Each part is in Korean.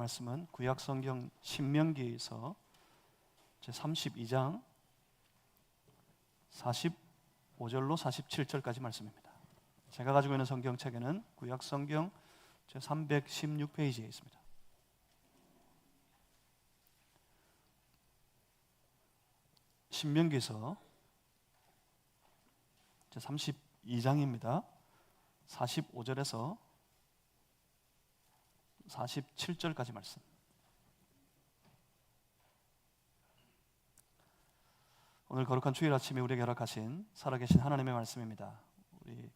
말씀은 구약 성경 신명기에서 제32장 45절로 47절까지 말씀입니다. 제가 가지고 있는 성경책에는 구약 성경 제316페이지에 있습니다. 신명기에서 제32장입니다. 45절에서 47절까지 말씀. 오늘 거룩한 주일 아침에 우리에게 허락하신 살아계신 하나님의 말씀입니다. 우리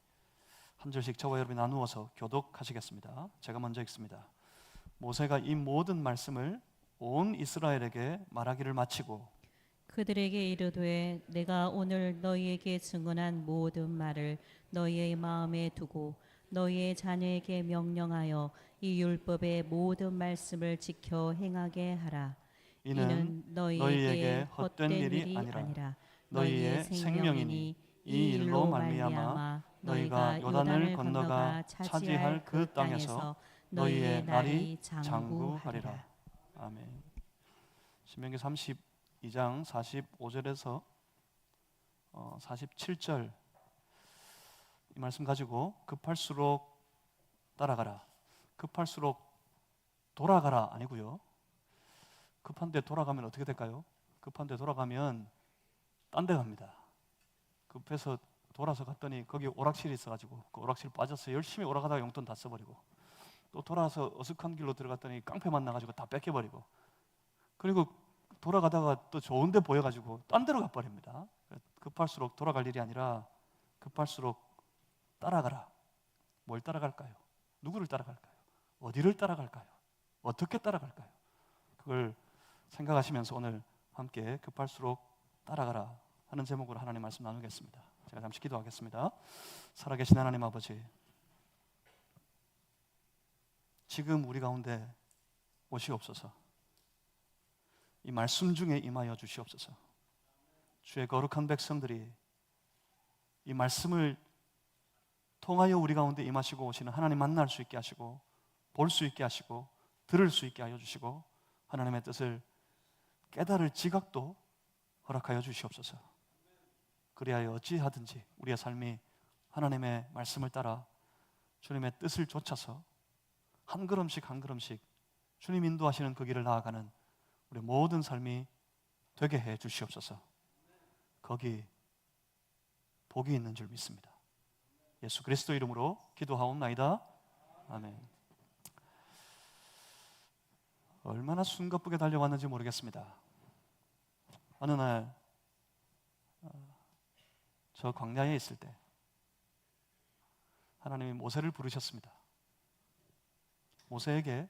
한 절씩 저와 여러분이 나누어서 교독하시겠습니다. 제가 먼저 읽습니다. 모세가 이 모든 말씀을 온 이스라엘에게 말하기를 마치고 그들에게 이르되 내가 오늘 너희에게 증언한 모든 말을 너희의 마음에 두고 너희의 자녀에게 명령하여 이 율법의 모든 말씀을 지켜 행하게 하라. 이는 너희에게 헛된 일이 아니라 너희의 생명이니 이 일로 말미암아 너희가 요단을 건너가 차지할 그 땅에서 너희의 날이 장구하리라. 아멘. 신명기 32장 45절에서 47절 이 말씀 가지고 급할수록 따라가라. 급할수록 돌아가라 아니고요. 급한데 돌아가면 어떻게 될까요? 급한데 돌아가면 딴 데 갑니다. 급해서 돌아서 갔더니 거기 오락실이 있어가지고 그 오락실 빠져서 열심히 오락하다가 용돈 다 써버리고 또 돌아서 어색한 길로 들어갔더니 깡패 만나가지고 다 뺏겨버리고 그리고 돌아가다가 또 좋은 데 보여가지고 딴 데로 가버립니다. 급할수록 돌아갈 일이 아니라 급할수록 따라가라. 뭘 따라갈까요? 누구를 따라갈까요? 어디를 따라갈까요? 어떻게 따라갈까요? 그걸 생각하시면서 오늘 함께 급할수록 따라가라 하는 제목으로 하나님 말씀 나누겠습니다. 제가 잠시 기도하겠습니다. 살아계신 하나님 아버지, 지금 우리 가운데 오시옵소서. 이 말씀 중에 임하여 주시옵소서. 주의 거룩한 백성들이 이 말씀을 통하여 우리 가운데 임하시고 오시는 하나님 만날 수 있게 하시고 볼 수 있게 하시고 들을 수 있게 하여 주시고 하나님의 뜻을 깨달을 지각도 허락하여 주시옵소서. 그리하여 어찌하든지 우리의 삶이 하나님의 말씀을 따라 주님의 뜻을 좇아서 한 걸음씩 한 걸음씩 주님 인도하시는 그 길을 나아가는 우리 모든 삶이 되게 해 주시옵소서. 거기 복이 있는 줄 믿습니다. 예수 그리스도 이름으로 기도하옵나이다. 아멘. 얼마나 숨가쁘게 달려왔는지 모르겠습니다. 어느 날 저 광야에 있을 때 하나님이 모세를 부르셨습니다. 모세에게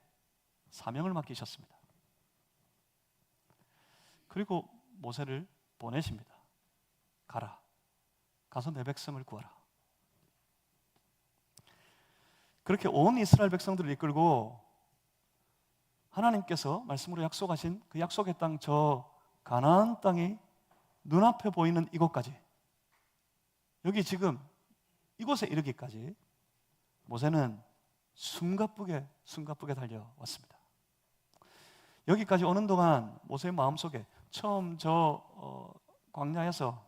사명을 맡기셨습니다. 그리고 모세를 보내십니다. 가라. 가서 내 백성을 구하라. 그렇게 온 이스라엘 백성들을 이끌고 하나님께서 말씀으로 약속하신 그 약속의 땅, 저 가나안 땅이 눈앞에 보이는 이곳까지, 여기 지금 이곳에 이르기까지 모세는 숨가쁘게 달려왔습니다. 여기까지 오는 동안 모세의 마음속에 처음 광야에서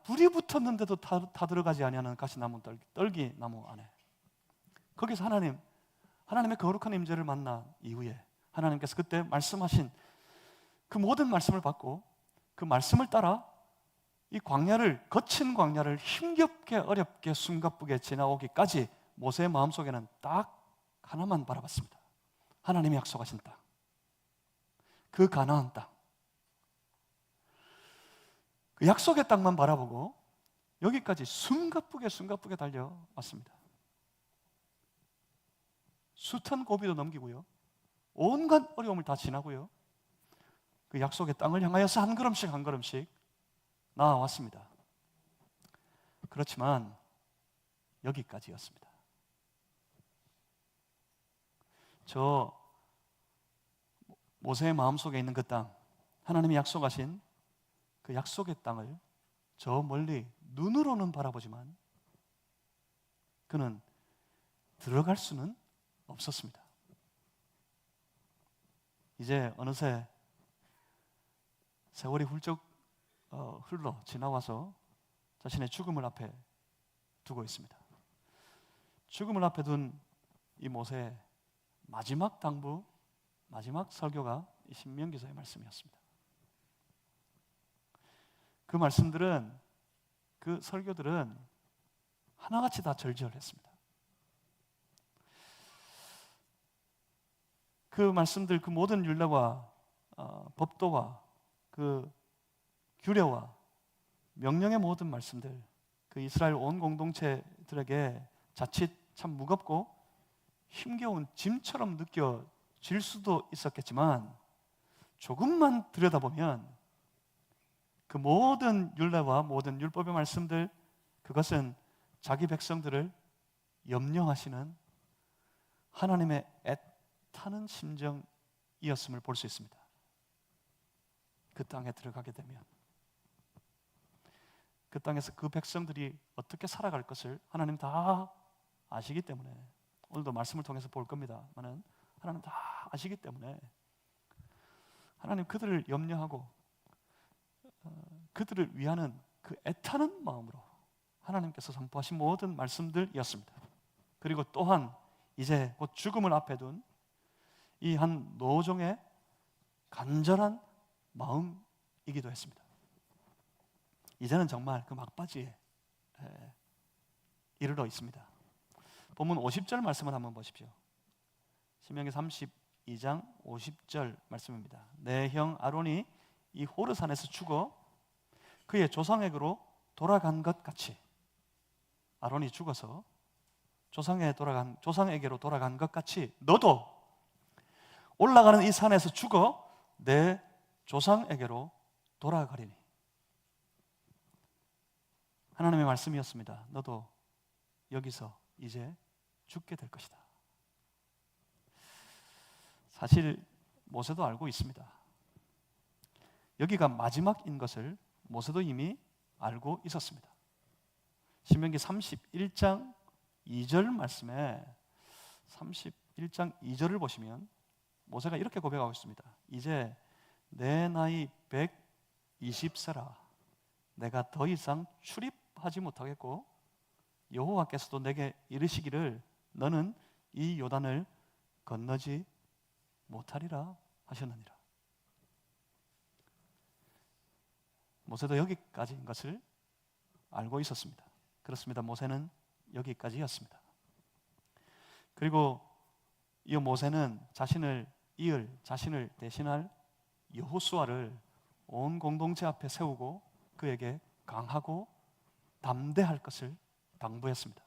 불이 붙었는데도 타 들어가지 아니하는 가시나무 떨기나무 안에, 거기서 하나님의 거룩한 임재를 만난 이후에 하나님께서 그때 말씀하신 그 모든 말씀을 받고 그 말씀을 따라 이 거친 광야를 힘겹게 어렵게 숨가쁘게 지나오기까지 모세의 마음속에는 딱 하나만 바라봤습니다. 하나님이 약속하신 땅, 그 가나안 땅, 그 약속의 땅만 바라보고 여기까지 숨가쁘게 달려왔습니다. 숱한 고비도 넘기고요, 온갖 어려움을 다 지나고요, 그 약속의 땅을 향하여서 한 걸음씩 나아왔습니다. 그렇지만 여기까지였습니다. 저 모세의 마음속에 있는 그 땅, 하나님이 약속하신 그 약속의 땅을 저 멀리 눈으로는 바라보지만 그는 들어갈 수는 없었습니다. 이제 어느새 세월이 훌쩍 흘러 지나와서 자신의 죽음을 앞에 두고 있습니다. 죽음을 앞에 둔 이 모세의 마지막 당부, 마지막 설교가 이 신명기서의 말씀이었습니다. 그 말씀들은, 그 설교들은 하나같이 다 절절했습니다. 그 말씀들, 그 모든 율례와 법도와 그 규례와 명령의 모든 말씀들, 그 이스라엘 온 공동체들에게 자칫 참 무겁고 힘겨운 짐처럼 느껴질 수도 있었겠지만, 조금만 들여다보면 그 모든 율례와 모든 율법의 말씀들, 그것은 자기 백성들을 염려하시는 하나님의 애타는 심정이었음을 볼 수 있습니다. 그 땅에 들어가게 되면 그 땅에서 그 백성들이 어떻게 살아갈 것을 하나님 다 아시기 때문에, 오늘도 말씀을 통해서 볼 겁니다만은 하나님 다 아시기 때문에 하나님 그들을 염려하고 그들을 위하는 그 애타는 마음으로 하나님께서 선포하신 모든 말씀들이었습니다. 그리고 또한 이제 곧 죽음을 앞에 둔 이 한 노종의 간절한 마음이기도 했습니다. 이제는 정말 그 막바지에 이르러 있습니다. 본문 50절 말씀을 한번 보십시오. 신명기 32장 50절 말씀입니다. 내 형 아론이 이 호르산에서 죽어 그의 조상에게로 돌아간 것 같이, 아론이 죽어서 조상에게로 돌아간 것 같이 너도 올라가는 이 산에서 죽어 내 조상에게로 돌아가리니. 하나님의 말씀이었습니다. 너도 여기서 이제 죽게 될 것이다. 사실 모세도 알고 있습니다. 여기가 마지막인 것을 모세도 이미 알고 있었습니다. 신명기 31장 2절 말씀에 31장 2절을 보시면 모세가 이렇게 고백하고 있습니다. 이제 내 나이 120세라 내가 더 이상 출입하지 못하겠고 여호와께서도 내게 이르시기를 너는 이 요단을 건너지 못하리라 하셨느니라. 모세도 여기까지인 것을 알고 있었습니다. 그렇습니다. 모세는 여기까지였습니다. 그리고 이 모세는 자신을 이을, 자신을 대신할 여호수아를 온 공동체 앞에 세우고 그에게 강하고 담대할 것을 당부했습니다.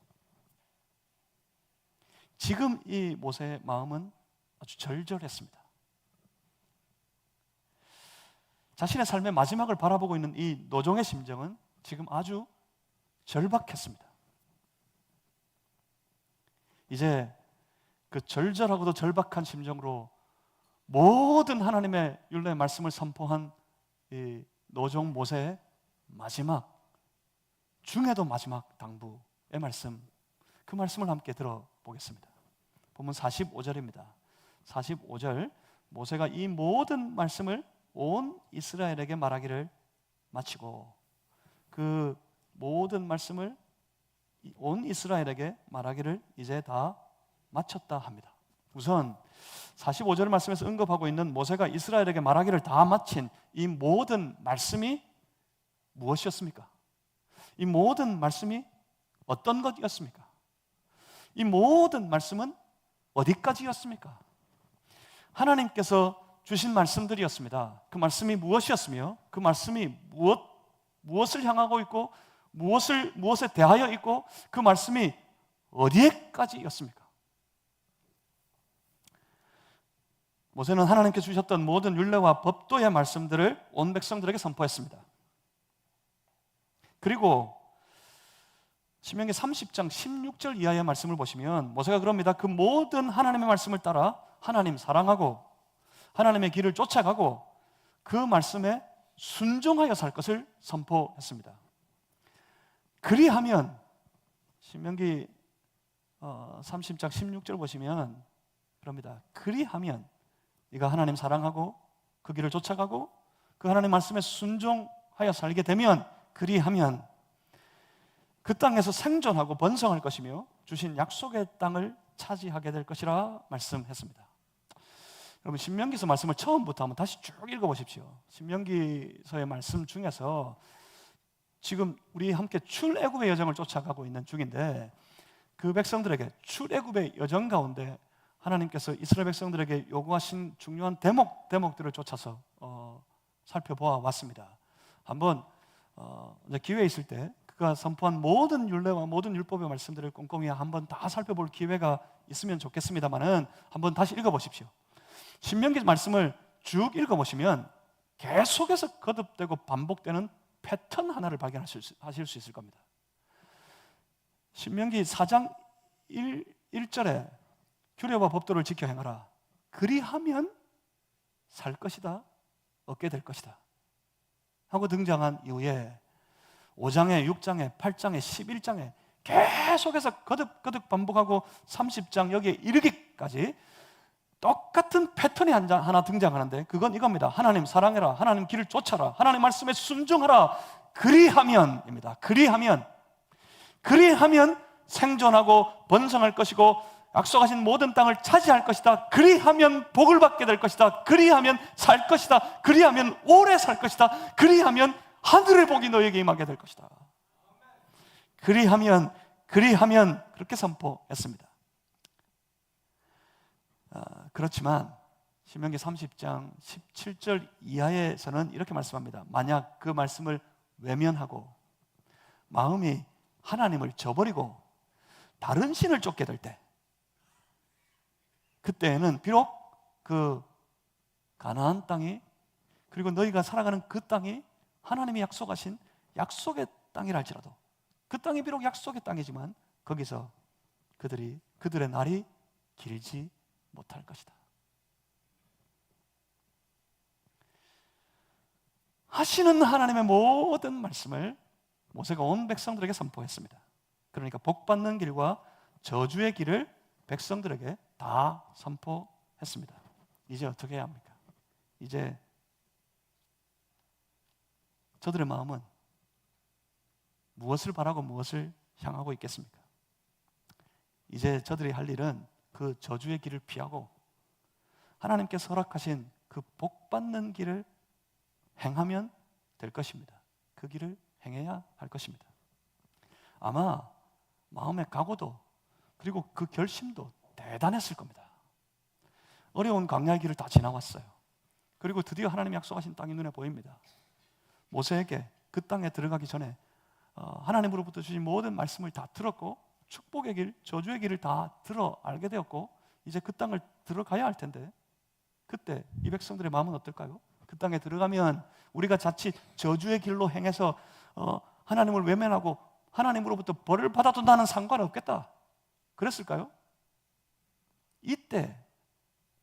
지금 이 모세의 마음은 아주 절절했습니다. 자신의 삶의 마지막을 바라보고 있는 이 노종의 심정은 지금 아주 절박했습니다. 이제 그 절절하고도 절박한 심정으로 모든 하나님의 율례의 말씀을 선포한 이 노종 모세의 마지막, 중에도 마지막 당부의 말씀, 그 말씀을 함께 들어보겠습니다. 본문 45절입니다. 45절, 모세가 이 모든 말씀을 온 이스라엘에게 말하기를 마치고, 그 모든 말씀을 온 이스라엘에게 말하기를 이제 다 마쳤다 합니다. 우선 45절 말씀에서 언급하고 있는 모세가 이스라엘에게 말하기를 다 마친 이 모든 말씀이 무엇이었습니까? 이 모든 말씀이 어떤 것이었습니까? 이 모든 말씀은 어디까지였습니까? 하나님께서 주신 말씀들이었습니다. 그 말씀이 무엇이었으며 그 말씀이 무엇을 향하고 있고 무엇에 대하여 있고 그 말씀이 어디에까지였습니까? 모세는 하나님께 주셨던 모든 율례와 법도의 말씀들을 온 백성들에게 선포했습니다. 그리고 신명기 30장 16절 이하의 말씀을 보시면 모세가 그럽니다. 그 모든 하나님의 말씀을 따라 하나님 사랑하고 하나님의 길을 쫓아가고 그 말씀에 순종하여 살 것을 선포했습니다. 그리하면 신명기 30장 16절 보시면 그럽니다. 그리하면 네가 하나님 사랑하고 그 길을 쫓아가고 그 하나님 말씀에 순종하여 살게 되면, 그리하면 그 땅에서 생존하고 번성할 것이며 주신 약속의 땅을 차지하게 될 것이라 말씀했습니다. 여러분, 신명기서 말씀을 처음부터 한번 다시 쭉 읽어보십시오. 신명기서의 말씀 중에서 지금 우리 함께 출애굽의 여정을 쫓아가고 있는 중인데, 그 백성들에게 출애굽의 여정 가운데 하나님께서 이스라엘 백성들에게 요구하신 중요한 대목들을 쫓아서 살펴보아 왔습니다. 한번 이제 기회 있을 때 그가 선포한 모든 율례와 모든 율법의 말씀들을 꼼꼼히 한번 다 살펴볼 기회가 있으면 좋겠습니다만은 한번 다시 읽어보십시오. 신명기 말씀을 쭉 읽어보시면 계속해서 거듭되고 반복되는 패턴 하나를 발견하실 수 있을 겁니다. 신명기 4장 1절에 규례와 법도를 지켜 행하라. 그리하면 살 것이다, 얻게 될 것이다 하고 등장한 이후에 5장에 6장에 8장에 11장에 계속해서 거듭 반복하고 30장 여기에 이르기까지 똑같은 패턴이 하나 등장하는데, 그건 이겁니다. 하나님 사랑해라, 하나님 길을 쫓아라, 하나님 말씀에 순종하라. 그리하면입니다. 그리하면 생존하고 번성할 것이고 약속하신 모든 땅을 차지할 것이다. 그리하면 복을 받게 될 것이다. 그리하면 살 것이다. 그리하면 오래 살 것이다. 그리하면 하늘의 복이 너에게 임하게 될 것이다. 그리하면 그렇게 선포했습니다. 그렇지만 신명기 30장 17절 이하에서는 이렇게 말씀합니다. 만약 그 말씀을 외면하고 마음이 하나님을 저버리고 다른 신을 쫓게 될 때, 그때에는 비록 그 가나안 땅이, 그리고 너희가 살아가는 그 땅이 하나님이 약속하신 약속의 땅이랄지라도, 그 땅이 비록 약속의 땅이지만 거기서 그들의 날이 길지 못할 것이다. 하시는 하나님의 모든 말씀을 모세가 온 백성들에게 선포했습니다. 그러니까 복받는 길과 저주의 길을 백성들에게 다 선포했습니다. 이제 어떻게 해야 합니까? 이제 저들의 마음은 무엇을 바라고 무엇을 향하고 있겠습니까? 이제 저들이 할 일은 그 저주의 길을 피하고 하나님께서 허락하신 그 복받는 길을 행하면 될 것입니다. 그 길을 행해야 할 것입니다. 아마 마음의 각오도 그리고 그 결심도 대단했을 겁니다. 어려운 광야의 길을 다 지나왔어요. 그리고 드디어 하나님이 약속하신 땅이 눈에 보입니다. 모세에게 그 땅에 들어가기 전에 하나님으로부터 주신 모든 말씀을 다 들었고 축복의 길, 저주의 길을 다 들어 알게 되었고 이제 그 땅을 들어가야 할 텐데, 그때 이 백성들의 마음은 어떨까요? 그 땅에 들어가면 우리가 자칫 저주의 길로 행해서 하나님을 외면하고 하나님으로부터 벌을 받아도 나는 상관없겠다 그랬을까요? 이때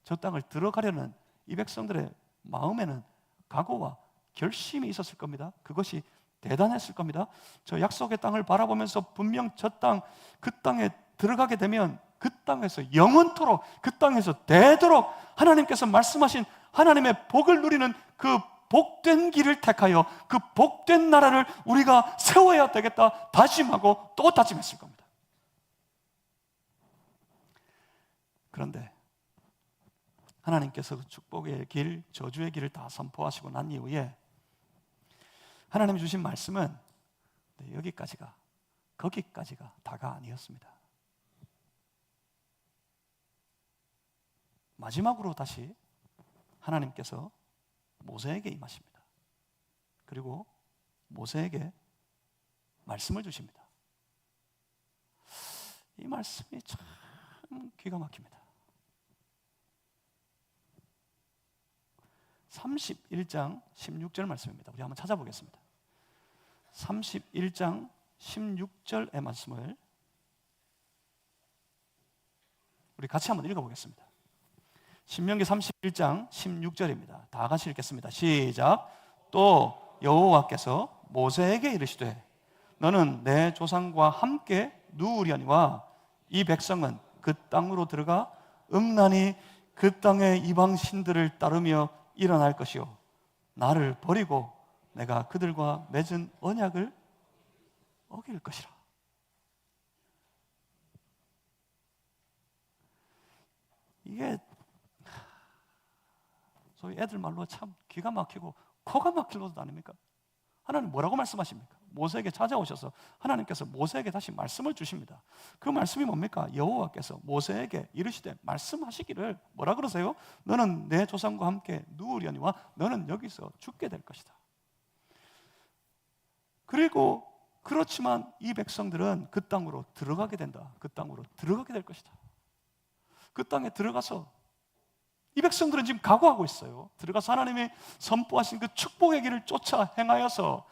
저 땅을 들어가려는 이 백성들의 마음에는 각오와 결심이 있었을 겁니다. 그것이 대단했을 겁니다. 저 약속의 땅을 바라보면서 분명 저 땅, 그 땅에 들어가게 되면 그 땅에서 영원토록, 그 땅에서 대도록 하나님께서 말씀하신 하나님의 복을 누리는 그 복된 길을 택하여 그 복된 나라를 우리가 세워야 되겠다 다짐하고 또 다짐했을 겁니다. 그런데 하나님께서 그 축복의 길, 저주의 길을 다 선포하시고 난 이후에 하나님이 주신 말씀은 거기까지가 다가 아니었습니다. 마지막으로 다시 하나님께서 모세에게 임하십니다. 그리고 모세에게 말씀을 주십니다. 이 말씀이 참 기가 막힙니다. 31장 16절 말씀입니다. 우리 한번 찾아보겠습니다. 31장 16절의 말씀을 우리 같이 한번 읽어보겠습니다. 신명기 31장 16절입니다. 다 같이 읽겠습니다. 시작. 또 여호와께서 모세에게 이르시되 너는 내 조상과 함께 누우려니와 이 백성은 그 땅으로 들어가 음란히 그 땅의 이방 신들을 따르며 일어날 것이요 나를 버리고 내가 그들과 맺은 언약을 어길 것이라. 이게 소위 애들 말로 참 기가 막히고 코가 막힐 노릇 아닙니까? 하나님 뭐라고 말씀하십니까? 모세에게 찾아오셔서 하나님께서 모세에게 다시 말씀을 주십니다. 그 말씀이 뭡니까? 여호와께서 모세에게 이르시되 말씀하시기를 뭐라 그러세요? 너는 내 조상과 함께 누우려니와 너는 여기서 죽게 될 것이다. 그리고 그렇지만 이 백성들은 그 땅으로 들어가게 된다. 그 땅으로 들어가게 될 것이다. 그 땅에 들어가서 이 백성들은 지금 각오하고 있어요. 들어가서 하나님이 선포하신 그 축복의 길을 쫓아 행하여서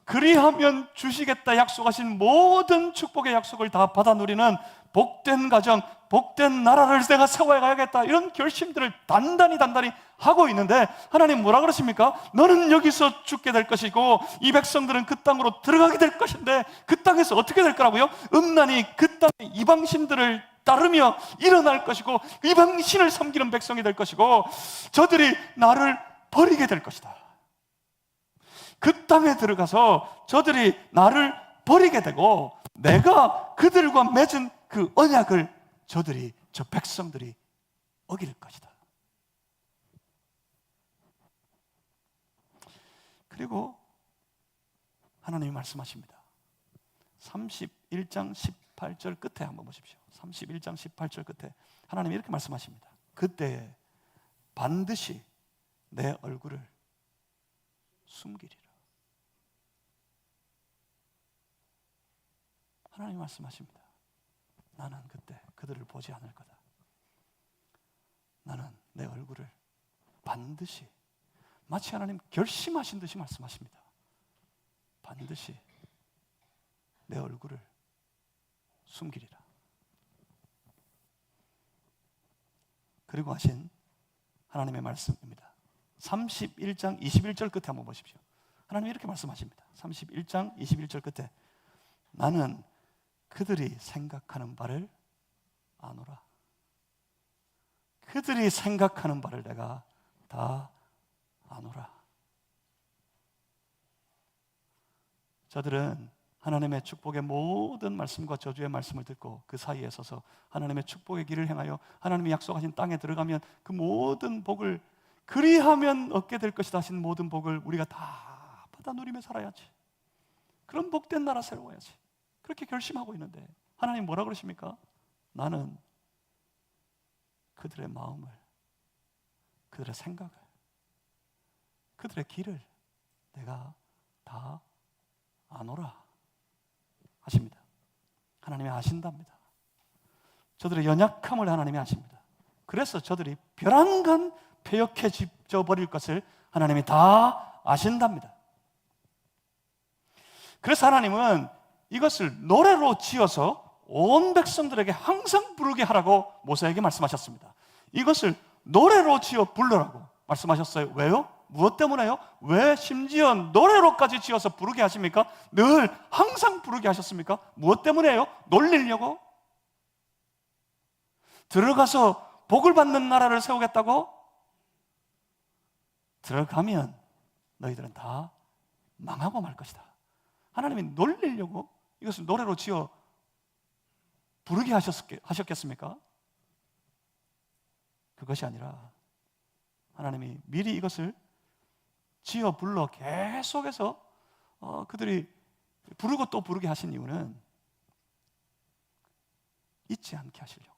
그리하면 주시겠다 약속하신 모든 축복의 약속을 다 받아 누리는 복된 가정, 복된 나라를 내가 세워야 가야겠다, 이런 결심들을 단단히 하고 있는데 하나님 뭐라 그러십니까? 너는 여기서 죽게 될 것이고 이 백성들은 그 땅으로 들어가게 될 것인데 그 땅에서 어떻게 될 거라고요? 음란히 그 땅의 이방신들을 따르며 일어날 것이고 이방신을 섬기는 백성이 될 것이고 저들이 나를 버리게 될 것이다. 그 땅에 들어가서 저들이 나를 버리게 되고 내가 그들과 맺은 그 언약을 저 백성들이 어길 것이다. 그리고 하나님이 말씀하십니다. 31장 18절 끝에 한번 보십시오. 31장 18절 끝에 하나님이 이렇게 말씀하십니다. 그때에 반드시 내 얼굴을 숨기리라. 하나님이 말씀하십니다. 나는 그때 그들을 보지 않을 거다. 나는 내 얼굴을 반드시, 마치 하나님 결심하신 듯이 말씀하십니다. 반드시 내 얼굴을 숨기리라. 그리고 하신 하나님의 말씀입니다. 31장 21절 끝에 한번 보십시오. 하나님이 이렇게 말씀하십니다. 31장 21절 끝에 나는 그들이 생각하는 바를 아노라. 그들이 생각하는 바를 내가 다 아노라. 저들은 하나님의 축복의 모든 말씀과 저주의 말씀을 듣고 그 사이에 서서 하나님의 축복의 길을 행하여 하나님이 약속하신 땅에 들어가면 그 모든 복을, 그리하면 얻게 될 것이다 하신 모든 복을 우리가 다 받아 누리며 살아야지, 그런 복된 나라 세워야지, 그렇게 결심하고 있는데 하나님 뭐라 그러십니까? 나는 그들의 마음을, 그들의 생각을, 그들의 길을 내가 다 아노라 하십니다. 하나님이 아신답니다. 저들의 연약함을 하나님이 아십니다. 그래서 저들이 벼랑간 패역해져 버릴 것을 하나님이 다 아신답니다. 그래서 하나님은 이것을 노래로 지어서 온 백성들에게 항상 부르게 하라고 모세에게 말씀하셨습니다. 이것을 노래로 지어 부르라고 말씀하셨어요. 왜요? 무엇 때문에요? 왜 심지어 노래로까지 지어서 부르게 하십니까? 늘 항상 부르게 하셨습니까? 무엇 때문에요? 놀리려고? 들어가서 복을 받는 나라를 세우겠다고? 들어가면 너희들은 다 망하고 말 것이다. 하나님이 놀리려고 이것을 노래로 지어 부르게 하셨겠습니까? 그것이 아니라 하나님이 미리 이것을 지어 불러 계속해서 그들이 부르고 또 부르게 하신 이유는 잊지 않게 하시려고,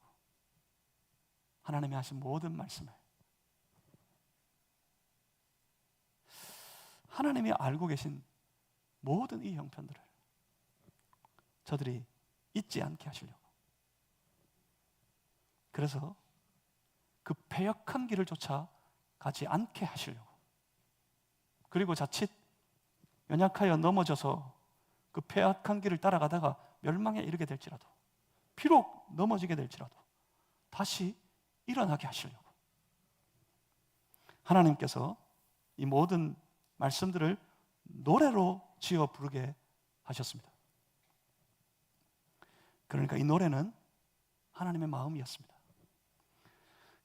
하나님이 하신 모든 말씀을 하나님이 알고 계신 모든 이 형편들을 저들이 잊지 않게 하시려고, 그래서 그 패역한 길을 쫓아 가지 않게 하시려고, 그리고 자칫 연약하여 넘어져서 그 패악한 길을 따라가다가 멸망에 이르게 될지라도, 비록 넘어지게 될지라도 다시 일어나게 하시려고 하나님께서 이 모든 말씀들을 노래로 지어 부르게 하셨습니다. 그러니까 이 노래는 하나님의 마음이었습니다.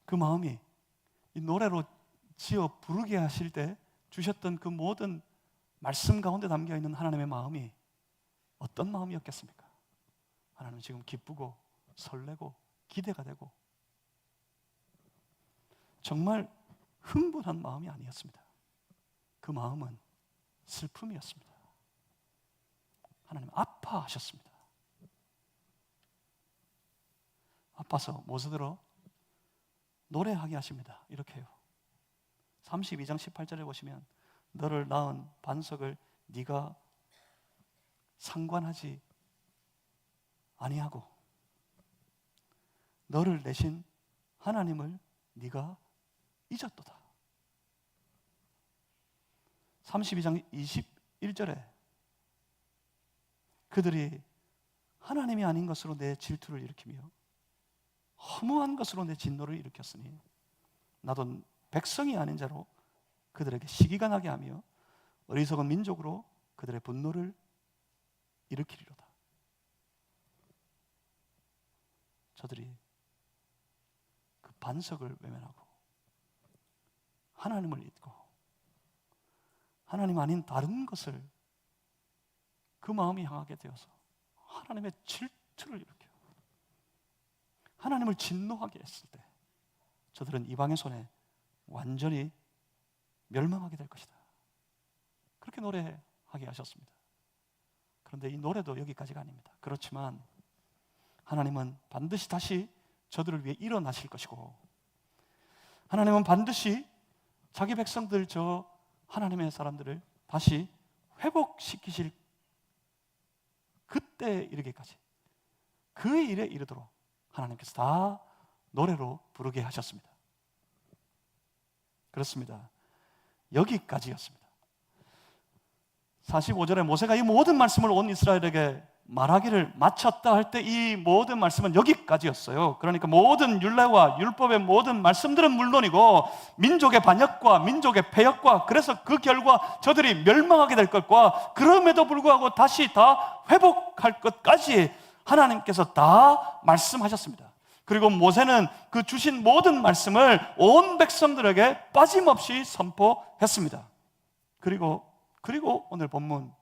그 마음이 이 노래로 지어 부르게 하실 때 주셨던 그 모든 말씀 가운데 담겨 있는 하나님의 마음이 어떤 마음이었겠습니까? 하나님은 지금 기쁘고 설레고 기대가 되고 정말 흥분한 마음이 아니었습니다. 그 마음은 슬픔이었습니다. 하나님 아파하셨습니다. 아파서 모세들어 노래하게 하십니다. 이렇게 해요. 32장 18절에 보시면 너를 낳은 반석을 네가 상관하지 아니하고 너를 내신 하나님을 네가 잊었도다. 32장 21절에 그들이 하나님이 아닌 것으로 내 질투를 일으키며 허무한 것으로 내 진노를 일으켰으니 나도 백성이 아닌 자로 그들에게 시기가 나게 하며 어리석은 민족으로 그들의 분노를 일으키리로다. 저들이 그 반석을 외면하고 하나님을 잊고 하나님 아닌 다른 것을 그 마음이 향하게 되어서 하나님의 질투를 일으켜 하나님을 진노하게 했을 때 저들은 이방의 손에 완전히 멸망하게 될 것이다. 그렇게 노래하게 하셨습니다. 그런데 이 노래도 여기까지가 아닙니다. 그렇지만 하나님은 반드시 다시 저들을 위해 일어나실 것이고 하나님은 반드시 자기 백성들 저 하나님의 사람들을 다시 회복시키실 그때에 이르기까지 그 일에 이르도록 하나님께서 다 노래로 부르게 하셨습니다. 그렇습니다. 여기까지였습니다. 45절에 모세가 이 모든 말씀을 온 이스라엘에게 말하기를 마쳤다 할 때 이 모든 말씀은 여기까지였어요. 그러니까 모든 율례와 율법의 모든 말씀들은 물론이고 민족의 반역과 민족의 패역과 그래서 그 결과 저들이 멸망하게 될 것과 그럼에도 불구하고 다시 다 회복할 것까지 하나님께서 다 말씀하셨습니다. 그리고 모세는 그 주신 모든 말씀을 온 백성들에게 빠짐없이 선포했습니다. 그리고 오늘 본문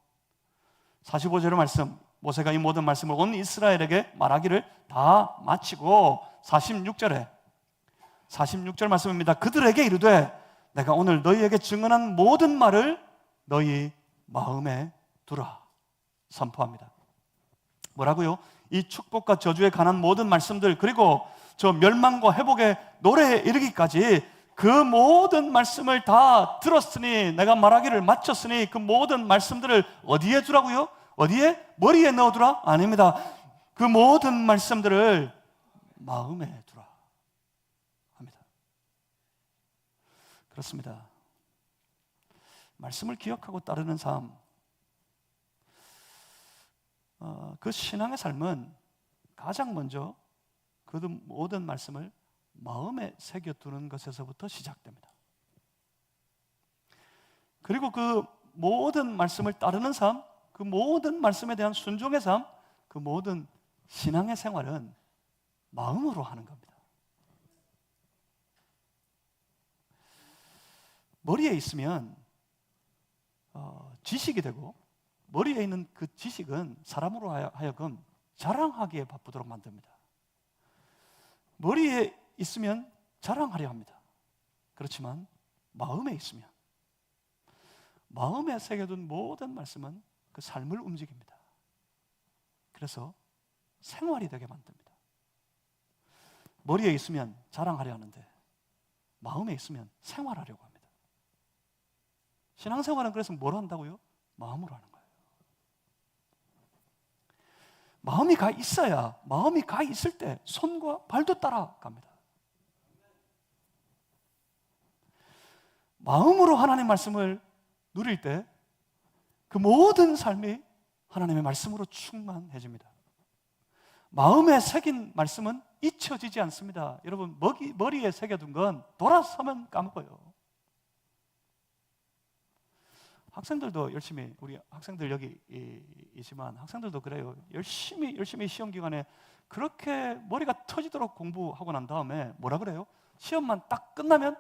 45절의 말씀 모세가 이 모든 말씀을 온 이스라엘에게 말하기를 다 마치고 46절 말씀입니다. 그들에게 이르되 내가 오늘 너희에게 증언한 모든 말을 너희 마음에 두라 선포합니다. 뭐라고요? 이 축복과 저주에 관한 모든 말씀들 그리고 저 멸망과 회복의 노래에 이르기까지 그 모든 말씀을 다 들었으니 내가 말하기를 마쳤으니 그 모든 말씀들을 어디에 두라고요? 어디에? 머리에 넣어두라? 아닙니다. 그 모든 말씀들을 마음에 두라 합니다. 그렇습니다. 말씀을 기억하고 따르는 삶 그 신앙의 삶은 가장 먼저 그 모든 말씀을 마음에 새겨두는 것에서부터 시작됩니다. 그리고 그 모든 말씀을 따르는 삶, 그 모든 말씀에 대한 순종의 삶, 그 모든 신앙의 생활은 마음으로 하는 겁니다. 머리에 있으면 지식이 되고 머리에 있는 그 지식은 사람으로 하여금 자랑하기에 바쁘도록 만듭니다. 머리에 있으면 자랑하려 합니다. 그렇지만 마음에 있으면 마음에 새겨둔 모든 말씀은 그 삶을 움직입니다. 그래서 생활이 되게 만듭니다. 머리에 있으면 자랑하려 하는데 마음에 있으면 생활하려고 합니다. 신앙생활은 그래서 뭘 한다고요? 마음으로 하는 거예요. 마음이 가 있어야 마음이 가 있을 때 손과 발도 따라갑니다. 마음으로 하나님의 말씀을 누릴 때 그 모든 삶이 하나님의 말씀으로 충만해집니다. 마음에 새긴 말씀은 잊혀지지 않습니다. 여러분 머리에 새겨둔 건 돌아서면 까먹어요. 학생들도 열심히 우리 학생들 여기 있지만 학생들도 그래요. 열심히 시험 기간에 그렇게 머리가 터지도록 공부하고 난 다음에 뭐라 그래요? 시험만 딱 끝나면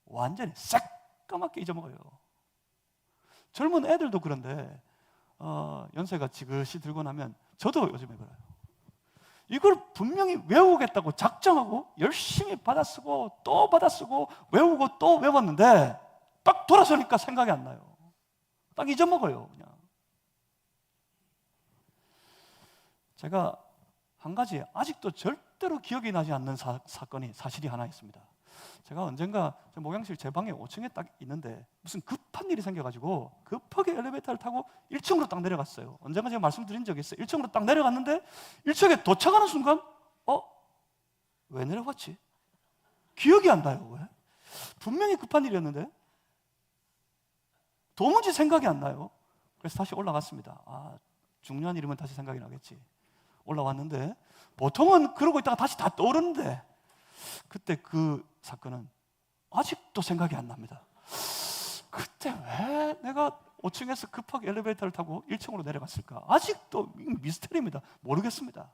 완전히 새까맣게 잊어먹어요. 젊은 애들도 그런데 연세가 지그시 들고 나면 저도 요즘에 그래요. 이걸 분명히 외우겠다고 작정하고 열심히 받아쓰고 또 받아쓰고 외우고 또 외웠는데 딱 돌아서니까 생각이 안 나요. 딱 잊어먹어요, 그냥. 제가 한 가지 아직도 절대로 기억이 나지 않는 사실이 하나 있습니다. 제가 언젠가 목양실 제 방에 5층에 딱 있는데 무슨 급한 일이 생겨가지고 급하게 엘리베이터를 타고 1층으로 딱 내려갔어요. 언젠가 제가 말씀드린 적이 있어요. 1층으로 딱 내려갔는데 1층에 도착하는 순간 왜 내려갔지? 기억이 안 나요. 왜? 분명히 급한 일이었는데 도무지 생각이 안 나요. 그래서 다시 올라갔습니다. 중요한 일이면 다시 생각이 나겠지. 올라왔는데 보통은 그러고 있다가 다시 다 떠오르는데 그때 그 사건은 아직도 생각이 안 납니다. 그때 왜 내가 5층에서 급하게 엘리베이터를 타고 1층으로 내려갔을까? 아직도 미스터리입니다. 모르겠습니다.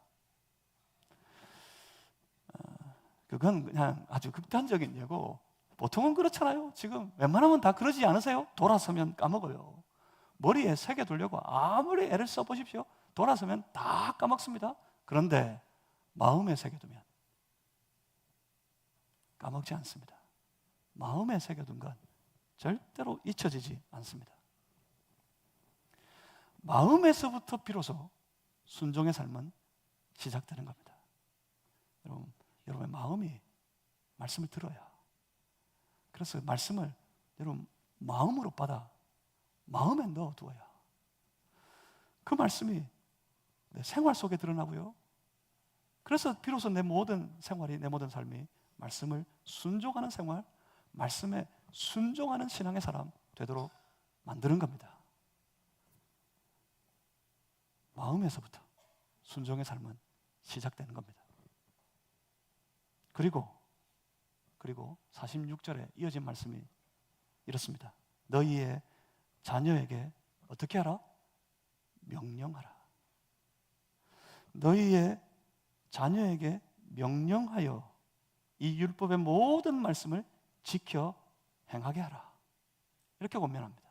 그건 그냥 아주 극단적인 예고, 보통은 그렇잖아요. 지금 웬만하면 다 그러지 않으세요? 돌아서면 까먹어요. 머리에 새겨두려고 아무리 애를 써보십시오. 돌아서면 다 까먹습니다. 그런데 마음에 새겨두면 까먹지 않습니다. 마음에 새겨둔 건 절대로 잊혀지지 않습니다. 마음에서부터 비로소 순종의 삶은 시작되는 겁니다. 여러분의 마음이 말씀을 들어야, 그래서 말씀을 여러분 마음으로 받아 마음에 넣어두어야 그 말씀이 내 생활 속에 드러나고요. 그래서 비로소 내 모든 생활이, 내 모든 삶이 말씀을 순종하는 생활, 말씀에 순종하는 신앙의 사람 되도록 만드는 겁니다. 마음에서부터 순종의 삶은 시작되는 겁니다. 그리고 46절에 이어진 말씀이 이렇습니다. 너희의 자녀에게 어떻게 하라? 명령하라. 너희의 자녀에게 명령하여 이 율법의 모든 말씀을 지켜 행하게 하라. 이렇게 권면합니다.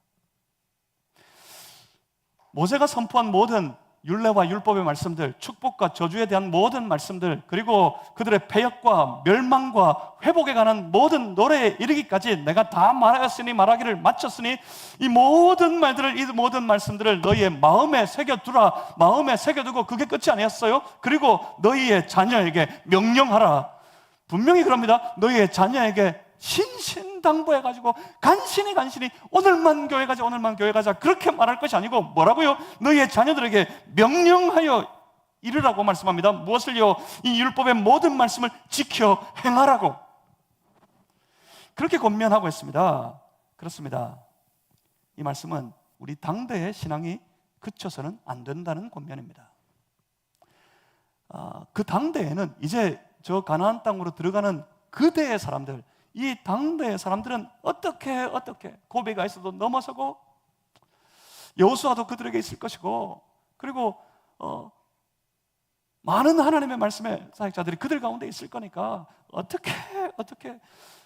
모세가 선포한 모든 율례와 율법의 말씀들, 축복과 저주에 대한 모든 말씀들, 그리고 그들의 패역과 멸망과 회복에 관한 모든 노래에 이르기까지 내가 다 말하였으니 말하기를 마쳤으니 이 모든 말들을, 이 모든 말씀들을 너희의 마음에 새겨두라. 마음에 새겨두고 그게 끝이 아니었어요. 그리고 너희의 자녀에게 명령하라. 분명히 그럽니다. 너희의 자녀에게 신신당부해가지고 간신히 오늘만 교회 가자 그렇게 말할 것이 아니고 뭐라고요? 너희의 자녀들에게 명령하여 이르라고 말씀합니다. 무엇을요? 이 율법의 모든 말씀을 지켜 행하라고 그렇게 권면하고 있습니다. 그렇습니다. 이 말씀은 우리 당대의 신앙이 그쳐서는 안 된다는 권면입니다. 그 당대에는 이제 저 가나안 땅으로 들어가는 그대의 사람들, 이 당대의 사람들은 어떻게 고비가 있어도 넘어서고 여호수아도 그들에게 있을 것이고, 그리고 많은 하나님의 말씀의 사역자들이 그들 가운데 있을 거니까 어떻게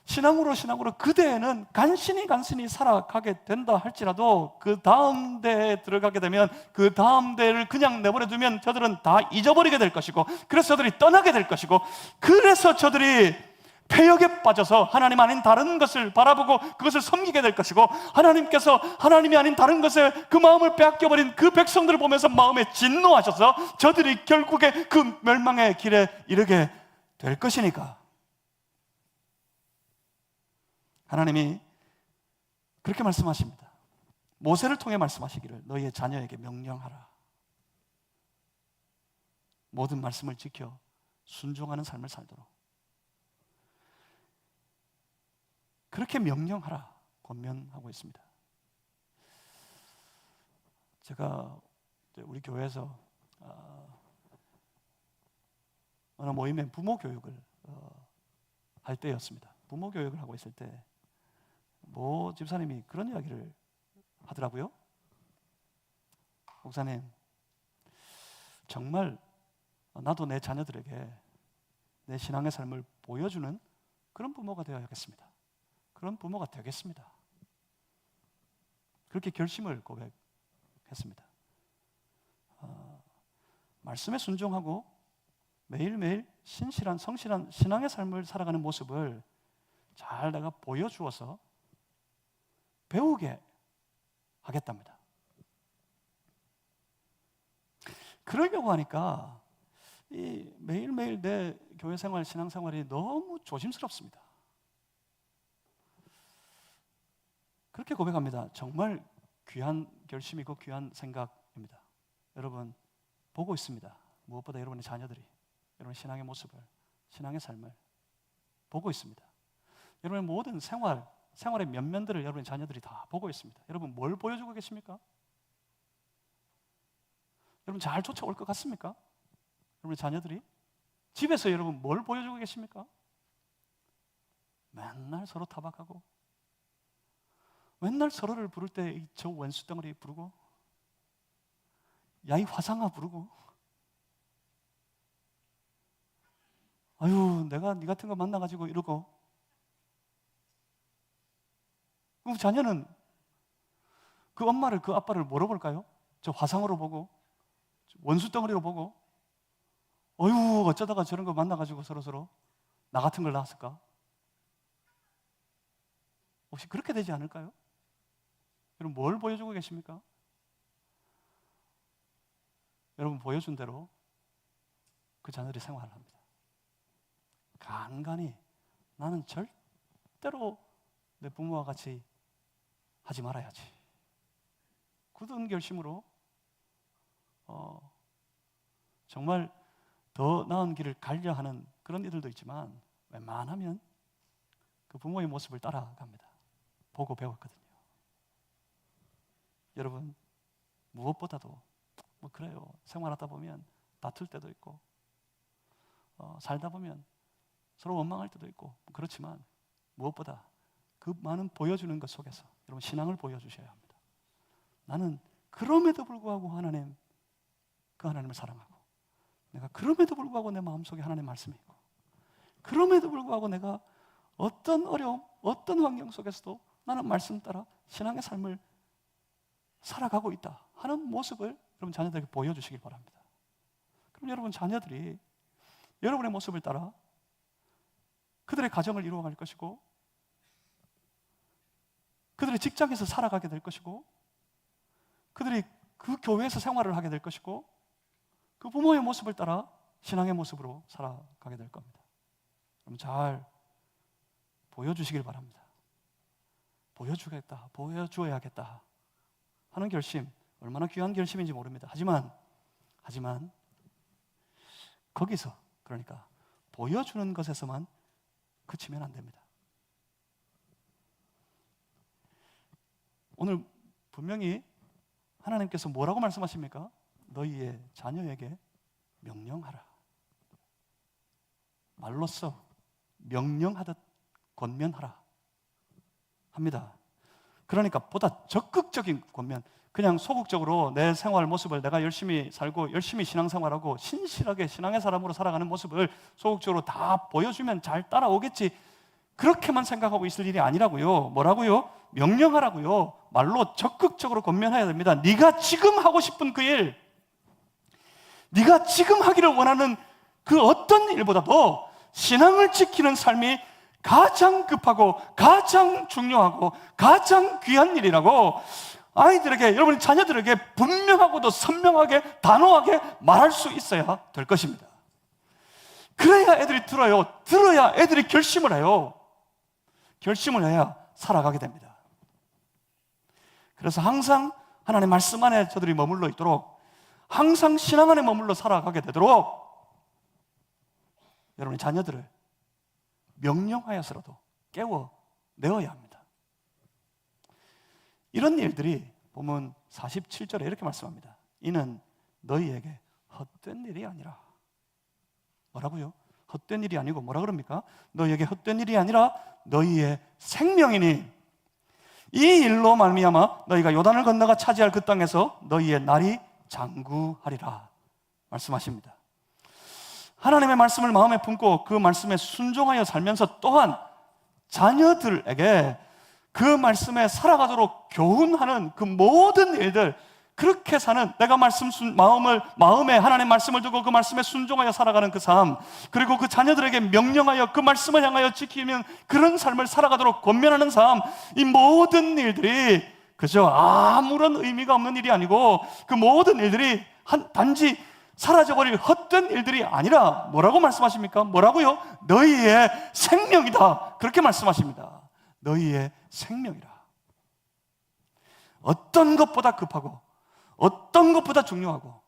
신앙으로 그대에는 간신히 살아가게 된다 할지라도 그 다음 대에 들어가게 되면 그 다음 대를 그냥 내버려 두면 저들은 다 잊어버리게 될 것이고, 그래서 저들이 떠나게 될 것이고, 그래서 저들이 패역에 빠져서 하나님 아닌 다른 것을 바라보고 그것을 섬기게 될 것이고, 하나님께서 하나님이 아닌 다른 것에 그 마음을 빼앗겨버린 그 백성들을 보면서 마음에 진노하셔서 저들이 결국에 그 멸망의 길에 이르게 될 것이니까 하나님이 그렇게 말씀하십니다. 모세를 통해 말씀하시기를 너희의 자녀에게 명령하라. 모든 말씀을 지켜 순종하는 삶을 살도록 그렇게 명령하라 권면하고 있습니다. 제가 우리 교회에서 어느 모임에 부모 교육을 할 때였습니다. 부모 교육을 하고 있을 때 모 집사님이 그런 이야기를 하더라고요. 목사님, 정말 나도 내 자녀들에게 내 신앙의 삶을 보여주는 그런 부모가 되어야겠습니다. 그런 부모가 되겠습니다. 그렇게 결심을 고백했습니다. 말씀에 순종하고 매일매일 신실한 성실한 신앙의 삶을 살아가는 모습을 잘 내가 보여주어서 배우게 하겠답니다. 그러려고 하니까 이 매일매일 내 교회 생활, 신앙 생활이 너무 조심스럽습니다. 그렇게 고백합니다. 정말 귀한 결심이고 귀한 생각입니다. 여러분 보고 있습니다. 무엇보다 여러분의 자녀들이 여러분의 신앙의 모습을, 신앙의 삶을 보고 있습니다. 여러분의 모든 생활의 면면들을 여러분의 자녀들이 다 보고 있습니다. 여러분 뭘 보여주고 계십니까? 여러분 잘 쫓아올 것 같습니까? 여러분의 자녀들이? 집에서 여러분 뭘 보여주고 계십니까? 맨날 서로 타박하고 맨날 서로를 부를 때 저 원수 덩어리 부르고 야 이 화상아 부르고 아유 내가 네 같은 거 만나가지고 이러고 그럼 자녀는 그 엄마를 그 아빠를 뭐로 볼까요? 저 화상으로 보고 원수 덩어리로 보고 어휴 어쩌다가 저런 거 만나가지고 서로 나 같은 걸 낳았을까? 혹시 그렇게 되지 않을까요? 여러분 뭘 보여주고 계십니까? 여러분 보여준 대로 그 자녀들이 생활을 합니다. 간간히 나는 절대로 내 부모와 같이 하지 말아야지. 굳은 결심으로 정말 더 나은 길을 가려 하는 그런 이들도 있지만 웬만하면 그 부모의 모습을 따라갑니다. 보고 배웠거든요. 여러분 무엇보다도 뭐 그래요. 생활하다 보면 다툴 때도 있고 살다 보면 서로 원망할 때도 있고 그렇지만 무엇보다 그 많은 보여주는 것 속에서 여러분 신앙을 보여주셔야 합니다. 나는 그럼에도 불구하고 하나님, 그 하나님을 사랑하고 내가 그럼에도 불구하고 내 마음속에 하나님의 말씀이 있고 그럼에도 불구하고 내가 어떤 어려움, 어떤 환경 속에서도 나는 말씀 따라 신앙의 삶을 살아가고 있다 하는 모습을 여러분 자녀들에게 보여주시길 바랍니다. 그럼 여러분 자녀들이 여러분의 모습을 따라 그들의 가정을 이루어갈 것이고 그들의 직장에서 살아가게 될 것이고 그들이 그 교회에서 생활을 하게 될 것이고 그 부모의 모습을 따라 신앙의 모습으로 살아가게 될 겁니다. 여러분 잘 보여주시길 바랍니다. 보여주겠다, 보여주어야겠다 하는 결심 얼마나 귀한 결심인지 모릅니다. 하지만 거기서 그러니까 보여주는 것에서만 그치면 안 됩니다. 오늘 분명히 하나님께서 뭐라고 말씀하십니까? 너희의 자녀에게 명령하라. 말로써 명령하듯 권면하라 합니다. 그러니까 보다 적극적인 권면, 그냥 소극적으로 내 생활 모습을 내가 열심히 살고 열심히 신앙생활하고 신실하게 신앙의 사람으로 살아가는 모습을 소극적으로 다 보여주면 잘 따라오겠지, 그렇게만 생각하고 있을 일이 아니라고요. 뭐라고요? 명령하라고요. 말로 적극적으로 권면해야 됩니다. 네가 지금 하고 싶은 그 일, 네가 지금 하기를 원하는 그 어떤 일보다도 신앙을 지키는 삶이 가장 급하고 가장 중요하고 가장 귀한 일이라고 아이들에게, 여러분 자녀들에게 분명하고도 선명하게 단호하게 말할 수 있어야 될 것입니다. 그래야 애들이 들어야 애들이 결심을 해요. 결심을 해야 살아가게 됩니다. 그래서 항상 하나님의 말씀 안에 저들이 머물러 있도록, 항상 신앙 안에 머물러 살아가게 되도록 여러분의 자녀들을 명령하여서라도 깨워내어야 합니다. 이런 일들이 보면 47절에 이렇게 말씀합니다. 이는 너희에게 헛된 일이 아니라. 뭐라고요? 헛된 일이 아니고 뭐라 그럽니까? 너희에게 헛된 일이 아니라 너희의 생명이니 이 일로 말미암아 너희가 요단을 건너가 차지할 그 땅에서 너희의 날이 장구하리라 말씀하십니다. 하나님의 말씀을 마음에 품고 그 말씀에 순종하여 살면서 또한 자녀들에게 그 말씀에 살아가도록 교훈하는 그 모든 일들, 그렇게 사는, 내가 마음에 하나님의 말씀을 두고 그 말씀에 순종하여 살아가는 그 삶, 그리고 그 자녀들에게 명령하여 그 말씀을 향하여 지키면 그런 삶을 살아가도록 권면하는 삶, 이 모든 일들이 그저 아무런 의미가 없는 일이 아니고 그 모든 일들이 단지 사라져버릴 헛된 일들이 아니라 뭐라고 말씀하십니까? 뭐라고요? 너희의 생명이다, 그렇게 말씀하십니다. 너희의 생명이라. 어떤 것보다 급하고, 어떤 것보다 중요하고,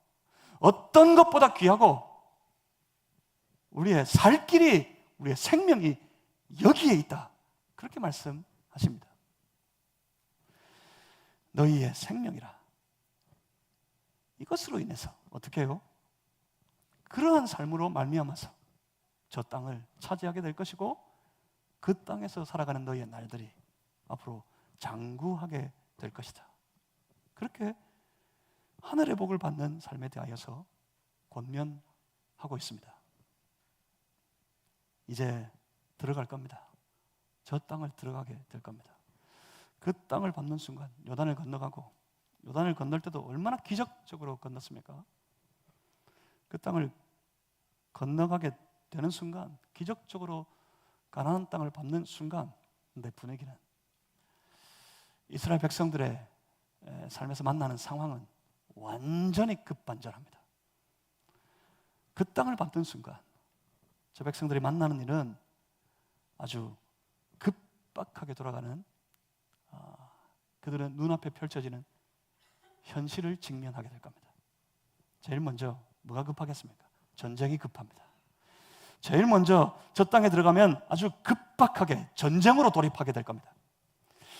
어떤 것보다 귀하고, 우리의 살 길이, 우리의 생명이 여기에 있다, 그렇게 말씀하십니다. 너희의 생명이라. 이것으로 인해서 어떻게 해요? 그러한 삶으로 말미암아서 저 땅을 차지하게 될 것이고, 그 땅에서 살아가는 너희의 날들이 앞으로 장구하게 될 것이다. 그렇게 하늘의 복을 받는 삶에 대하여서 권면하고 있습니다. 이제 들어갈 겁니다. 저 땅을 들어가게 될 겁니다. 그 땅을 받는 순간 요단을 건너가고, 요단을 건널 때도 얼마나 기적적으로 건넜습니까? 그 땅을 건너가게 되는 순간, 기적적으로 가나안 땅을 받는 순간, 내 분위기는, 이스라엘 백성들의 삶에서 만나는 상황은 완전히 급반전합니다. 그 땅을 받는 순간 저 백성들이 만나는 일은 아주 급박하게 돌아가는, 그들은 눈앞에 펼쳐지는 현실을 직면하게 될 겁니다. 제일 먼저 뭐가 급하겠습니까? 전쟁이 급합니다. 제일 먼저 저 땅에 들어가면 아주 급박하게 전쟁으로 돌입하게 될 겁니다.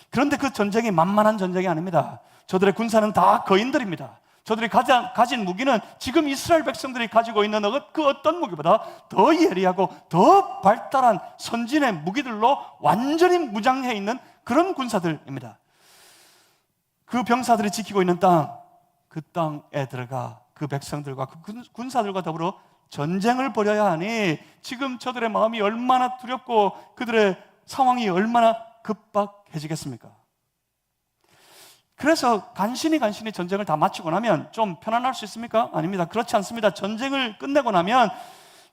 그런데 그 전쟁이 만만한 전쟁이 아닙니다. 저들의 군사는 다 거인들입니다. 저들이 가진 무기는 지금 이스라엘 백성들이 가지고 있는 그 어떤 무기보다 더 예리하고 더 발달한 선진의 무기들로 완전히 무장해 있는 그런 군사들입니다. 그 병사들이 지키고 있는 땅, 그 땅에 들어가 그 백성들과 그 군사들과 더불어 전쟁을 벌여야 하니 지금 저들의 마음이 얼마나 두렵고 그들의 상황이 얼마나 급박해지겠습니까? 그래서 간신히 전쟁을 다 마치고 나면 좀 편안할 수 있습니까? 아닙니다. 그렇지 않습니다. 전쟁을 끝내고 나면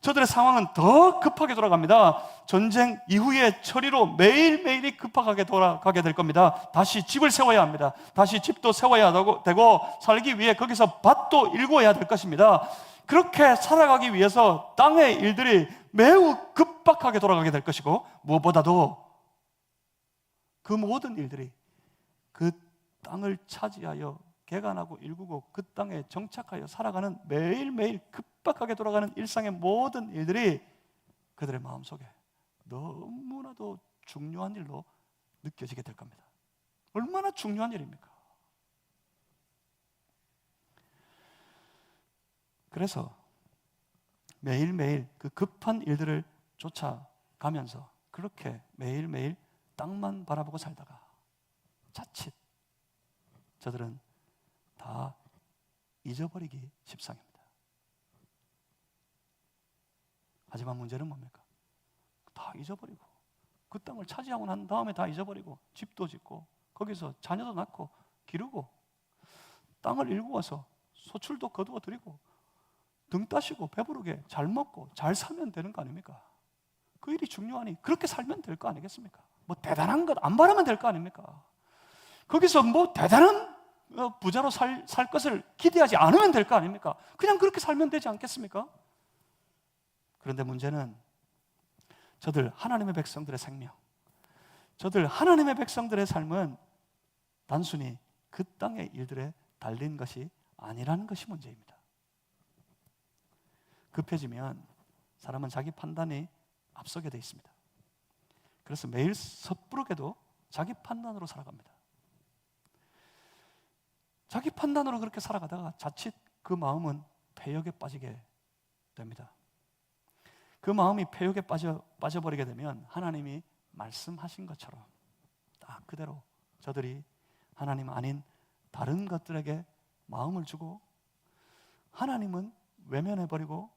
저들의 상황은 더 급하게 돌아갑니다. 전쟁 이후의 처리로 매일매일이 급하게 돌아가게 될 겁니다. 다시 집을 세워야 합니다. 다시 집도 세워야 되고, 살기 위해 거기서 밭도 일궈야 될 것입니다. 그렇게 살아가기 위해서 땅의 일들이 매우 급박하게 돌아가게 될 것이고, 무엇보다도 그 모든 일들이 그 땅을 차지하여 개간하고 일구고 그 땅에 정착하여 살아가는 매일매일 급박하게 돌아가는 일상의 모든 일들이 그들의 마음속에 너무나도 중요한 일로 느껴지게 될 겁니다. 얼마나 중요한 일입니까? 그래서 매일매일 그 급한 일들을 쫓아가면서 그렇게 매일매일 땅만 바라보고 살다가 자칫 저들은 다 잊어버리기 십상입니다. 하지만 문제는 뭡니까? 다 잊어버리고 그 땅을 차지하고 난 다음에 다 잊어버리고 집도 짓고 거기서 자녀도 낳고 기르고 땅을 일구어서 소출도 거두어 드리고 등 따시고 배부르게 잘 먹고 잘 살면 되는 거 아닙니까? 그 일이 중요하니 그렇게 살면 될 거 아니겠습니까? 뭐 대단한 것 안 바라면 될 거 아닙니까? 거기서 뭐 대단한 부자로 살 것을 기대하지 않으면 될 거 아닙니까? 그냥 그렇게 살면 되지 않겠습니까? 그런데 문제는 저들 하나님의 백성들의 생명, 저들 하나님의 백성들의 삶은 단순히 그 땅의 일들에 달린 것이 아니라는 것이 문제입니다. 급해지면 사람은 자기 판단이 앞서게 돼 있습니다. 그래서 매일 섣부르게도 자기 판단으로 살아갑니다. 자기 판단으로 그렇게 살아가다가 자칫 그 마음은 패역에 빠지게 됩니다. 그 마음이 패역에 빠져버리게 되면 하나님이 말씀하신 것처럼 딱 그대로 저들이 하나님 아닌 다른 것들에게 마음을 주고 하나님은 외면해버리고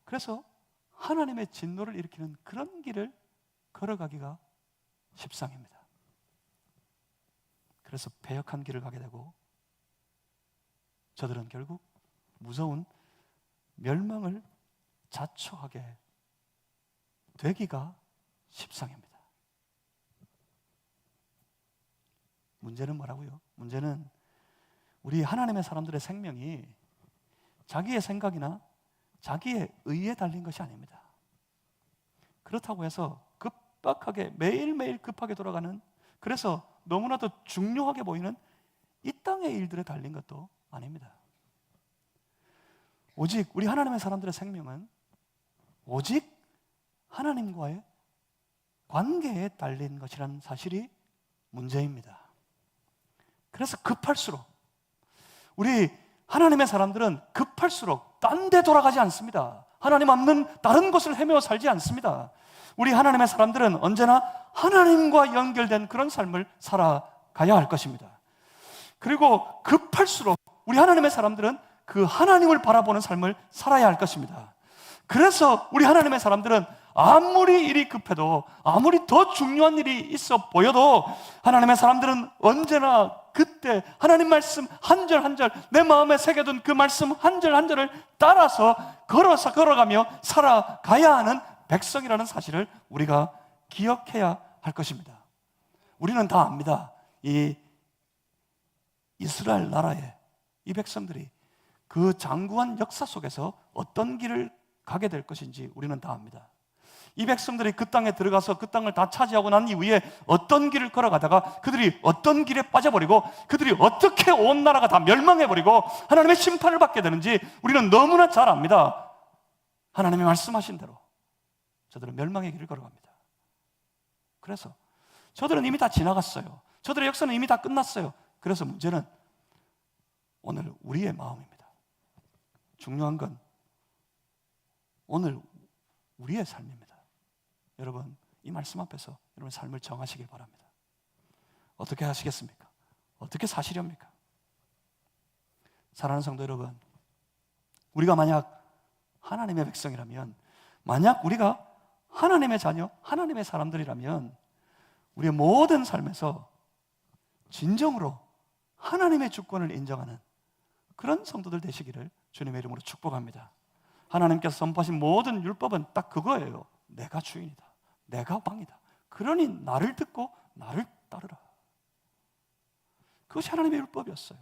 그래서 하나님의 진노를 일으키는 그런 길을 걸어가기가 십상입니다. 그래서 패역한 길을 가게 되고 저들은 결국 무서운 멸망을 자초하게 되기가 십상입니다. 문제는 뭐라고요? 문제는 우리 하나님의 사람들의 생명이 자기의 생각이나 자기의 의에 달린 것이 아닙니다. 그렇다고 해서 급박하게 매일매일 급하게 돌아가는, 그래서 너무나도 중요하게 보이는 이 땅의 일들에 달린 것도 아닙니다. 오직 우리 하나님의 사람들의 생명은 오직 하나님과의 관계에 달린 것이라는 사실이 문제입니다. 그래서 급할수록, 우리 하나님의 사람들은 급할수록 딴 데 돌아가지 않습니다. 하나님 없는 다른 곳을 헤매어 살지 않습니다. 우리 하나님의 사람들은 언제나 하나님과 연결된 그런 삶을 살아가야 할 것입니다. 그리고 급할수록 우리 하나님의 사람들은 그 하나님을 바라보는 삶을 살아야 할 것입니다. 그래서 우리 하나님의 사람들은 아무리 일이 급해도, 아무리 더 중요한 일이 있어 보여도 하나님의 사람들은 언제나 그때 하나님 말씀 한 절 한 절, 내 마음에 새겨둔 그 말씀 한 절 한 절을 따라서 걸어가며 살아가야 하는 백성이라는 사실을 우리가 기억해야 할 것입니다. 우리는 다 압니다. 이 이스라엘 나라의 이 백성들이 그 장구한 역사 속에서 어떤 길을 가게 될 것인지 우리는 다 압니다. 이 백성들이 그 땅에 들어가서 그 땅을 다 차지하고 난 이후에 어떤 길을 걸어가다가 그들이 어떤 길에 빠져버리고 그들이 어떻게 온 나라가 다 멸망해버리고 하나님의 심판을 받게 되는지 우리는 너무나 잘 압니다. 하나님이 말씀하신 대로 저들은 멸망의 길을 걸어갑니다. 그래서 저들은 이미 다 지나갔어요. 저들의 역사는 이미 다 끝났어요. 그래서 문제는 오늘 우리의 마음입니다. 중요한 건 오늘 우리의 삶입니다. 여러분, 이 말씀 앞에서 여러분 삶을 정하시길 바랍니다. 어떻게 하시겠습니까? 어떻게 사시렵니까? 사랑하는 성도 여러분, 우리가 만약 하나님의 백성이라면, 만약 우리가 하나님의 자녀, 하나님의 사람들이라면 우리의 모든 삶에서 진정으로 하나님의 주권을 인정하는 그런 성도들 되시기를 주님의 이름으로 축복합니다. 하나님께서 선포하신 모든 율법은 딱 그거예요. 내가 주인이다, 내가 왕이다. 그러니 나를 듣고 나를 따르라. 그것이 하나님의 율법이었어요.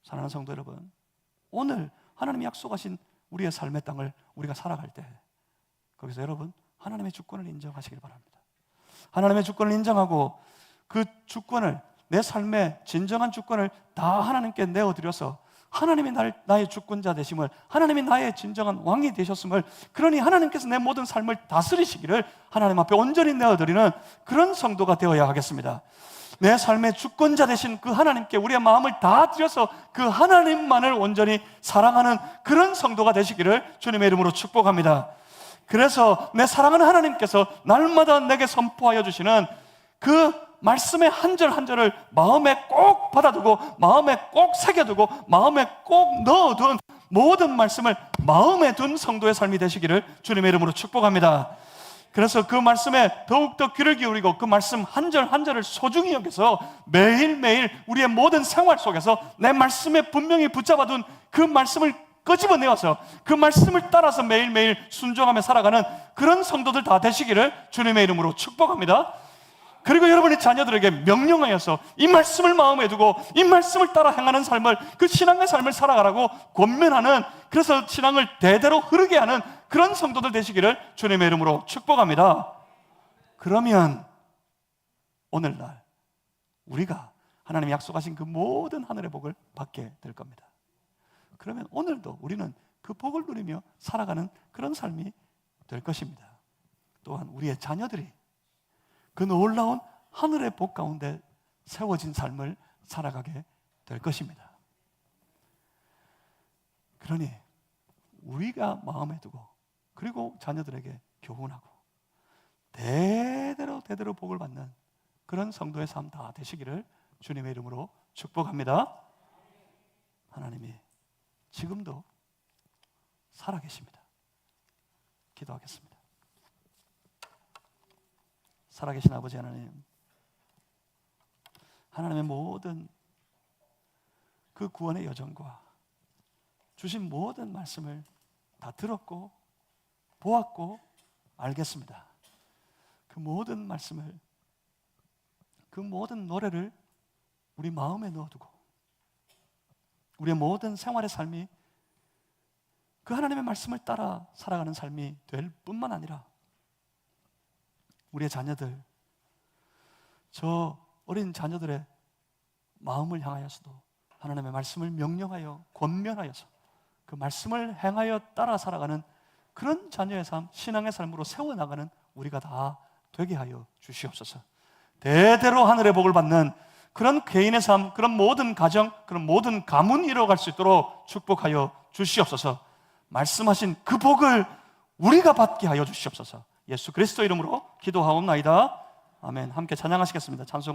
사랑하는 성도 여러분, 오늘 하나님이 약속하신 우리의 삶의 땅을 우리가 살아갈 때 거기서 여러분 하나님의 주권을 인정하시길 바랍니다. 하나님의 주권을 인정하고 그 주권을, 내 삶의 진정한 주권을 다 하나님께 내어드려서 하나님이 나의 주권자 되심을, 하나님이 나의 진정한 왕이 되셨음을, 그러니 하나님께서 내 모든 삶을 다스리시기를 하나님 앞에 온전히 내어드리는 그런 성도가 되어야 하겠습니다. 내 삶의 주권자 되신 그 하나님께 우리의 마음을 다 드려서 그 하나님만을 온전히 사랑하는 그런 성도가 되시기를 주님의 이름으로 축복합니다. 그래서 내 사랑하는 하나님께서 날마다 내게 선포하여 주시는 그 말씀의 한 절 한 절을 마음에 꼭 받아두고 마음에 꼭 새겨두고 마음에 꼭 넣어둔 모든 말씀을 마음에 둔 성도의 삶이 되시기를 주님의 이름으로 축복합니다. 그래서 그 말씀에 더욱더 귀를 기울이고 그 말씀 한 절 한 절을 소중히 여겨서 매일매일 우리의 모든 생활 속에서 내 말씀에 분명히 붙잡아둔 그 말씀을 끄집어내어서 그 말씀을 따라서 매일매일 순종하며 살아가는 그런 성도들 다 되시기를 주님의 이름으로 축복합니다. 그리고 여러분의 자녀들에게 명령하여서 이 말씀을 마음에 두고 이 말씀을 따라 행하는 삶을, 그 신앙의 삶을 살아가라고 권면하는, 그래서 신앙을 대대로 흐르게 하는 그런 성도들 되시기를 주님의 이름으로 축복합니다. 그러면 오늘날 우리가 하나님이 약속하신 그 모든 하늘의 복을 받게 될 겁니다. 그러면 오늘도 우리는 그 복을 누리며 살아가는 그런 삶이 될 것입니다. 또한 우리의 자녀들이 그 놀라운 하늘의 복 가운데 세워진 삶을 살아가게 될 것입니다. 그러니 우리가 마음에 두고 그리고 자녀들에게 교훈하고 대대로 복을 받는 그런 성도의 삶 다 되시기를 주님의 이름으로 축복합니다. 하나님이 지금도 살아계십니다. 기도하겠습니다. 살아계신 아버지 하나님, 하나님의 모든 그 구원의 여정과 주신 모든 말씀을 다 들었고 보았고 알겠습니다. 그 모든 말씀을, 그 모든 노래를 우리 마음에 넣어두고 우리의 모든 생활의 삶이 그 하나님의 말씀을 따라 살아가는 삶이 될 뿐만 아니라 우리의 자녀들, 저 어린 자녀들의 마음을 향하여서도 하나님의 말씀을 명령하여 권면하여서 그 말씀을 행하여 따라 살아가는 그런 자녀의 삶, 신앙의 삶으로 세워나가는 우리가 다 되게 하여 주시옵소서. 대대로 하늘의 복을 받는 그런 개인의 삶, 그런 모든 가정, 그런 모든 가문이 이루어갈 수 있도록 축복하여 주시옵소서. 말씀하신 그 복을 우리가 받게 하여 주시옵소서. 예수 그리스도 이름으로 기도하옵나이다. 아멘. 함께 찬양하시겠습니다. 찬송